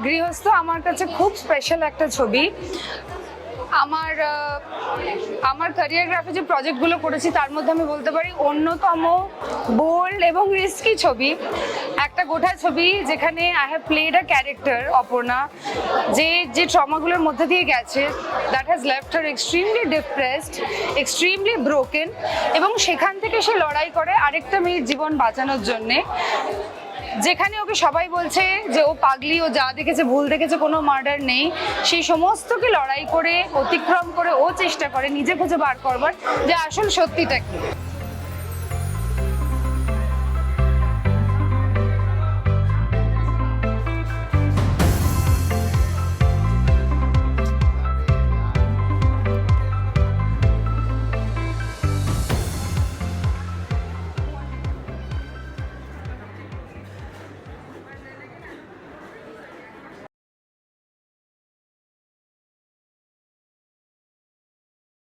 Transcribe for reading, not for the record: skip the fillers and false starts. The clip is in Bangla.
গৃহস্থ আমার কাছে খুব স্পেশাল একটা ছবি। আমার ক্যারিয়ারগ্রাফে যে প্রজেক্টগুলো করেছি তার মধ্যে আমি বলতে পারি অন্যতম বোল্ড এবং রিস্কি ছবি, একটা গোটা ছবি যেখানে I have played a character Aparna, যে ট্রমাগুলোর মধ্যে দিয়ে গেছে, that has left her extremely depressed, extremely broken, এবং সেখান থেকে সে লড়াই করে আরেকটা মেয়ের জীবন বাঁচানোর জন্যে। যেখানে ওকে সবাই বলছে যে ও পাগলি, ও যা দেখেছে ভুল দেখেছে, কোনো মার্ডার নেই, সেই সমস্তকে লড়াই করে অতিক্রম করে ও চেষ্টা করে নিজে খুঁজে বার করবার যে আসল সত্যিটা কি।